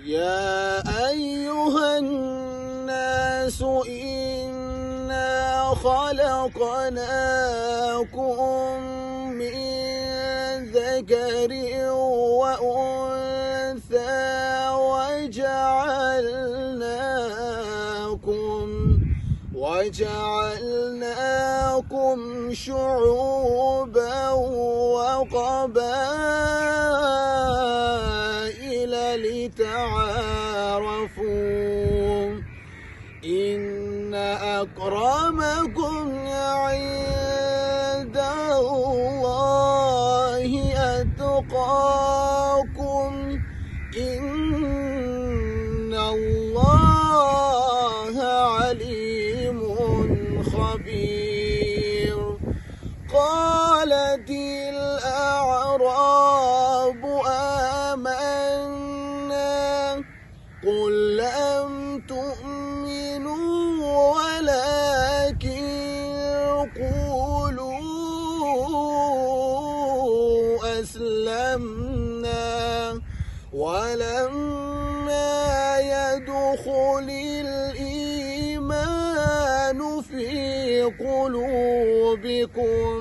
يا أيها الناس إنا خلقناكم من ذكر وأنثى وجعلناكم شعوبا وقبائل لتعارفوا إن أكرمكم عند الله أتقاكم إن الله عليم خبير. قالت الأعراب آمنا قل لم تؤمنوا ولكن قولوا أسلمنا ولما يدخل الإيمان في قلوبكم